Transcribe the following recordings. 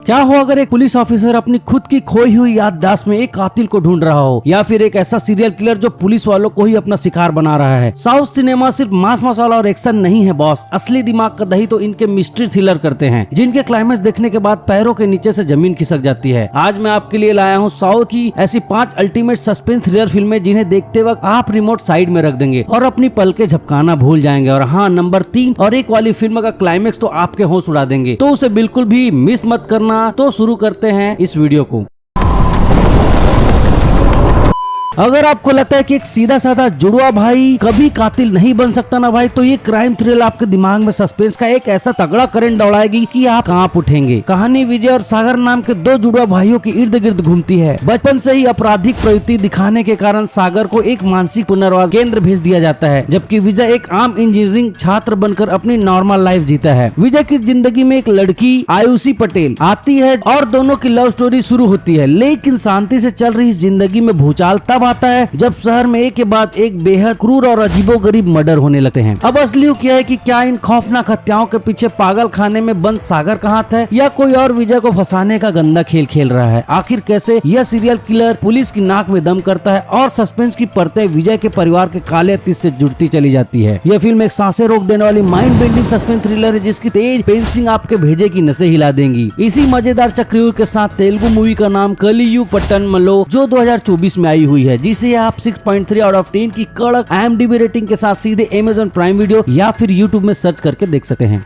क्या हो अगर एक पुलिस ऑफिसर अपनी खुद की खोई हुई याददाश्त में एक कातिल को ढूंढ रहा हो, या फिर एक ऐसा सीरियल किलर जो पुलिस वालों को ही अपना शिकार बना रहा है। साउथ सिनेमा सिर्फ मांस मसाला और एक्शन नहीं है बॉस, असली दिमाग का दही तो इनके मिस्ट्री थ्रिलर करते हैं, जिनके क्लाइमेक्स देखने के बाद पैरों के नीचे से जमीन खिसक जाती है। आज मैं आपके लिए लाया हूँ साउथ की ऐसी 5 अल्टीमेट सस्पेंस थ्रिलर फिल्में जिन्हें देखते वक्त आप रिमोट साइड में रख देंगे और अपनी पलके झपकाना भूल जाएंगे। और हाँ, नंबर 3 और 1 वाली फिल्म का क्लाइमेक्स तो आपके होश उड़ा देंगे, तो उसे बिल्कुल भी मिस मत करना। तो शुरू करते हैं इस वीडियो को। अगर आपको लगता है कि एक सीधा साधा जुड़वा भाई कभी कातिल नहीं बन सकता ना भाई, तो ये क्राइम थ्रिल आपके दिमाग में सस्पेंस का एक ऐसा तगड़ा करंट दौड़ाएगी कि आप कांप उठेंगे। कहानी विजय और सागर नाम के 2 जुड़वा भाइयों के इर्द गिर्द घूमती है। बचपन से ही आपराधिक प्रवृत्ति दिखाने के कारण सागर को एक मानसिक पुनर्वास केंद्र भेज दिया जाता है, जबकि विजय एक आम इंजीनियरिंग छात्र बनकर अपनी नॉर्मल लाइफ जीता है। विजय की जिंदगी में एक लड़की आयुषी पटेल आती है और दोनों की लव स्टोरी शुरू होती है, लेकिन शांति से चल रही इस जिंदगी में भूचाल तब आता है जब शहर में एक के बाद एक बेहद क्रूर और अजीबोगरीब मर्डर होने लगते हैं। अब असली क्या है कि क्या इन खौफनाक हत्याओं के पीछे पागल खाने में बंद सागर का हाथ है, या कोई और विजय को फंसाने का गंदा खेल खेल रहा है। आखिर कैसे यह सीरियल किलर पुलिस की नाक में दम करता है और सस्पेंस की परतें विजय के परिवार के काले अतीत से जुड़ती चली जाती है। यह फिल्म एक सांसें रोक देने वाली माइंड बेंडिंग सस्पेंस थ्रिलर है, जिसकी तेज पेंसिंग आपके भेजे की नसें हिला देंगी। इसी मजेदार चक्रव्यूह के साथ तेलुगु मूवी का नाम कलियुग पट्टनमलो जो 2024 में आई हुई है, जिसे आप 6.3 आउट ऑफ 10 की कड़क IMDb रेटिंग के साथ सीधे Amazon प्राइम वीडियो या फिर YouTube में सर्च करके देख सकते हैं।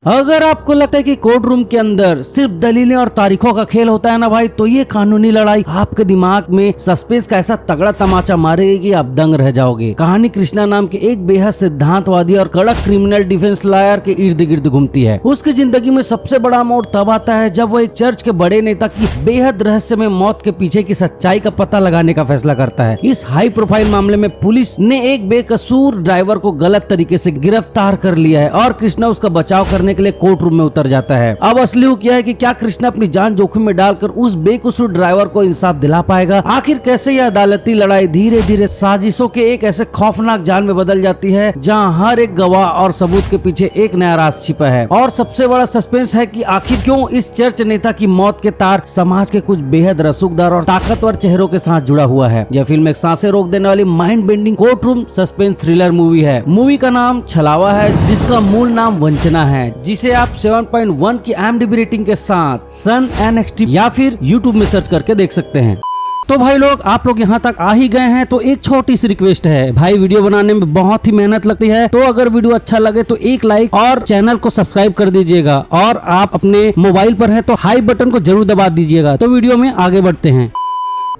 अगर आपको लगता है कि कोर्ट रूम के अंदर सिर्फ दलीलें और तारीखों का खेल होता है ना भाई, तो ये कानूनी लड़ाई आपके दिमाग में सस्पेंस का ऐसा तगड़ा तमाचा मारेगी कि आप दंग रह जाओगे। कहानी कृष्णा नाम के एक बेहद सिद्धांतवादी और कड़क क्रिमिनल डिफेंस लॉयर के इर्द गिर्द घूमती है। उसकी जिंदगी में सबसे बड़ा मोड़ तब आता है जब वो एक चर्च के बड़े नेता की बेहद रहस्यमय मौत के पीछे की सच्चाई का पता लगाने का फैसला करता है। इस हाई प्रोफाइल मामले में पुलिस ने एक बेकसूर ड्राइवर को गलत तरीके से गिरफ्तार कर लिया है और कृष्णा उसका बचाव करने के लिए कोर्ट रूम में उतर जाता है। अब असली क्या है कि क्या कृष्णा अपनी जान जोखिम में डालकर उस बेकसूर ड्राइवर को इंसाफ दिला पाएगा। आखिर कैसे यह अदालती लड़ाई धीरे धीरे साजिशों के एक ऐसे खौफनाक जाल में बदल जाती है जहां हर एक गवाह और सबूत के पीछे एक नया राज छिपा है। और सबसे बड़ा सस्पेंस है कि आखिर क्यों इस चर्च नेता की मौत के तार समाज के कुछ बेहद रसूखदार और ताकतवर चेहरों के साथ जुड़ा हुआ है। यह फिल्म एक सांसें रोक देने वाली mind bending court room suspense thriller movie है। मूवी का नाम छलावा है, जिसका मूल नाम वंचना है, जिसे आप 7.1 की IMDb रेटिंग के साथ सन NXT या फिर YouTube में सर्च करके देख सकते हैं। तो भाई लोग, आप लोग यहाँ तक आ ही गए हैं तो एक छोटी सी रिक्वेस्ट है भाई, वीडियो बनाने में बहुत ही मेहनत लगती है, तो अगर वीडियो अच्छा लगे तो एक लाइक और चैनल को सब्सक्राइब कर दीजिएगा, और आप अपने मोबाइल पर है तो हाई बटन को जरूर दबा दीजिएगा। तो वीडियो में आगे बढ़ते हैं।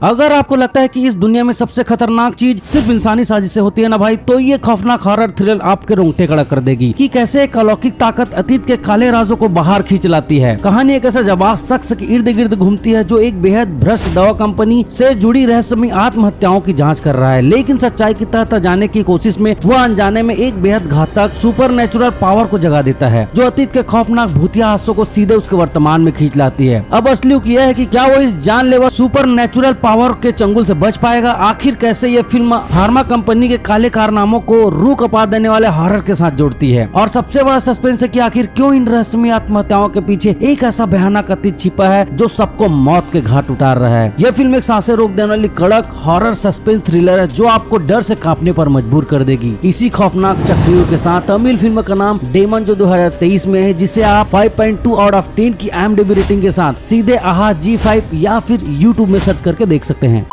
अगर आपको लगता है कि इस दुनिया में सबसे खतरनाक चीज सिर्फ इंसानी साजिशें होती है ना भाई, तो ये खौफनाक हॉरर थ्रिलर आपके रोंगटे खड़ा कर देगी कि कैसे एक अलौकिक ताकत अतीत के काले राजों को बाहर खींच लाती है। कहानी एक ऐसा जाबाज शख्स के इर्द गिर्द घूमती है जो एक बेहद भ्रष्ट दवा कंपनी से जुड़ी रहस्यमयी आत्महत्याओं की जांच कर रहा है, लेकिन सच्चाई की तह जाने की कोशिश में वह अनजाने में एक बेहद घातक सुपर नेचुरल पावर को जगा देता है, जो अतीत के खौफनाक भूतिया हादसों को सीधे उसके वर्तमान में खींच लाती है। अब असली यह है कि क्या वो इस जानलेवा सुपर नेचुरल पावर के चंगुल से बच पाएगा। आखिर कैसे ये फिल्म फार्मा कंपनी के काले कारनामों को रूह कपा देने वाले हॉरर के साथ जोड़ती है। और सबसे बड़ा सस्पेंस है कि आखिर क्यों इन रहस्यमयी आत्महत्याओं के पीछे एक ऐसा भयानक अतीत छिपा है जो सबको मौत के घाट उतार रहा है। यह फिल्म एक सांसें रोक देने वाली कड़क हॉरर सस्पेंस थ्रिलर है जो आपको डर से कांपने पर मजबूर कर देगी। इसी खौफनाक चक्रव्यूह के साथ तमिल फिल्म का नाम डेमन जो 2023 में है, जिसे आप 5.2 आउट ऑफ 10 की IMDb रेटिंग के साथ सीधे आहा G5 या फिर YouTube में सर्च करके देख सकते हैं।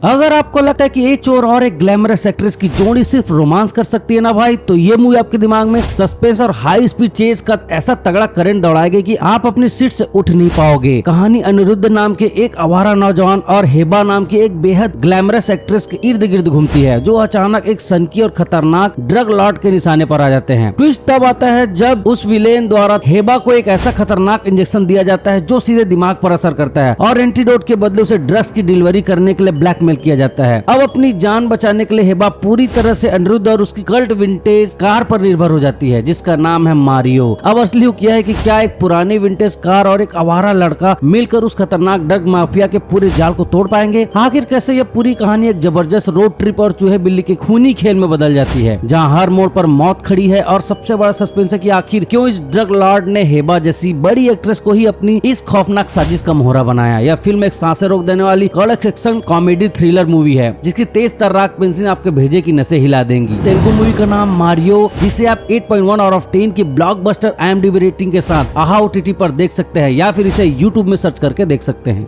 अगर आपको लगता है कि एक चोर और एक ग्लैमरस एक्ट्रेस की जोड़ी सिर्फ रोमांस कर सकती है ना भाई, तो ये मूवी आपके दिमाग में सस्पेंस और हाई स्पीड चेज का ऐसा तगड़ा करंट दौड़ाएगी कि आप अपनी सीट से उठ नहीं पाओगे। कहानी अनिरुद्ध नाम के एक आवारा नौजवान और हेबा नाम की एक बेहद ग्लैमरस एक्ट्रेस के इर्द गिर्द घूमती है, जो अचानक एक सनकी और खतरनाक ड्रग लॉर्ड के निशाने पर आ जाते हैं। ट्विस्ट तब आता है जब उस विलेन द्वारा हेबा को एक ऐसा खतरनाक इंजेक्शन दिया जाता है जो सीधे दिमाग पर असर करता है और एंटीडोट के बदले उसे ड्रग्स की डिलीवरी करने के लिए ब्लैकमेल ब्लैकमेल किया जाता है। अब अपनी जान बचाने के लिए हेबा पूरी तरह से अनिरुद्ध और उसकी कल्ट विंटेज कार पर निर्भर हो जाती है जिसका नाम है मारियो। अब असली हुक यह है कि क्या एक पुरानी विंटेज कार और एक आवारा लड़का मिलकर उस खतरनाक ड्रग माफिया के पूरे जाल को तोड़ पाएंगे। आखिर कैसे यह पूरी कहानी एक जबरदस्त रोड ट्रिप और चूहे बिल्ली के खूनी खेल में बदल जाती है जहाँ हर मोड़ पर मौत खड़ी है। और सबसे बड़ा सस्पेंस है कि आखिर क्यों इस ड्रग लॉर्ड ने हेबा जैसी बड़ी एक्ट्रेस को ही अपनी इस खौफनाक साजिश का मोहरा बनाया। यह फिल्म एक सांसें रोक देने वाली कड़क एक्शन कॉमेडी थ्रिलर मूवी है जिसकी तेज तर्राक पेंसिल आपके भेजे की नसें हिला देंगी। तेलुगु मूवी का नाम मारियो, जिसे आप 8.1 आउट ऑफ 10 की ब्लॉकबस्टर IMDb रेटिंग के साथ आहा OTT पर देख सकते हैं या फिर इसे YouTube में सर्च करके देख सकते हैं।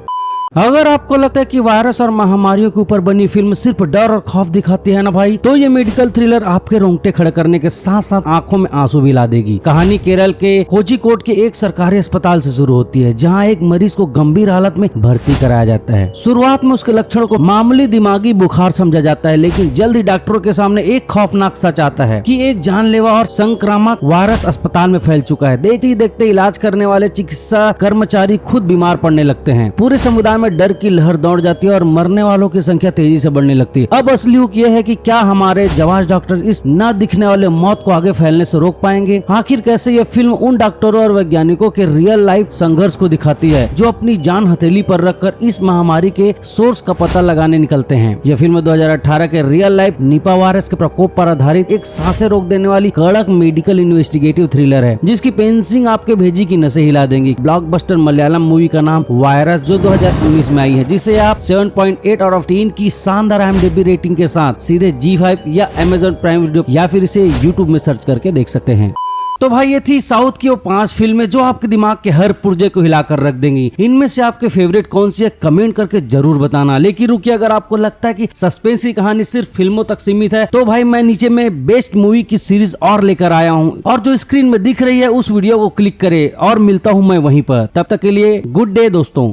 अगर आपको लगता है कि वायरस और महामारियों के ऊपर बनी फिल्म सिर्फ डर और खौफ दिखाती है ना भाई, तो ये मेडिकल थ्रिलर आपके रोंगटे खड़े करने के साथ साथ आंखों में आंसू भी ला देगी। कहानी केरल के कोझिकोड के एक सरकारी अस्पताल से शुरू होती है जहां एक मरीज को गंभीर हालत में भर्ती कराया जाता है। शुरुआत में उसके लक्षणों को मामूली दिमागी बुखार समझा जाता है, लेकिन जल्द ही डॉक्टरों के सामने एक खौफनाक सच आता है कि एक जानलेवा और संक्रामक वायरस अस्पताल में फैल चुका है। देखते ही देखते इलाज करने वाले चिकित्सा कर्मचारी खुद बीमार पड़ने लगते हैं। पूरे समुदाय में डर की लहर दौड़ जाती है और मरने वालों की संख्या तेजी से बढ़ने लगती है। अब असली हुक यह है कि क्या हमारे जाबाज डॉक्टर इस न दिखने वाले मौत को आगे फैलने से रोक पाएंगे। आखिर कैसे यह फिल्म उन डॉक्टरों और वैज्ञानिकों के रियल लाइफ संघर्ष को दिखाती है जो अपनी जान हथेली पर रखकर इस महामारी के सोर्स का पता लगाने निकलते हैं। यह फिल्म 2018 के रियल लाइफ निपा वायरस के प्रकोप पर आधारित एक सांसें रोक देने वाली कड़क मेडिकल इन्वेस्टिगेटिव थ्रिलर है जिसकी पेंसिंग आपके भेजी की नसें हिला देंगी। ब्लॉकबस्टर मलयालम मूवी का नाम वायरस जो 2019 में आई है, जिसे आप 7.8 आउट ऑफ 10 की शानदार IMDb रेटिंग के साथ सीधे G5 या Amazon प्राइम वीडियो या फिर इसे YouTube में सर्च करके देख सकते हैं। तो भाई ये थी साउथ की वो 5 फिल्में जो आपके दिमाग के हर पुर्जे को हिलाकर रख देंगी। इनमें से आपके फेवरेट कौन सी है कमेंट करके जरूर बताना। लेकिन रुकिए, अगर आपको लगता है कि सस्पेंस की कहानी सिर्फ फिल्मों तक सीमित है तो भाई मैं नीचे में बेस्ट मूवी की सीरीज और लेकर आया हूँ और जो स्क्रीन में दिख रही है उस वीडियो को क्लिक करे और मिलता हूँ मैं वहीं पर। तब तक के लिए गुड डे दोस्तों।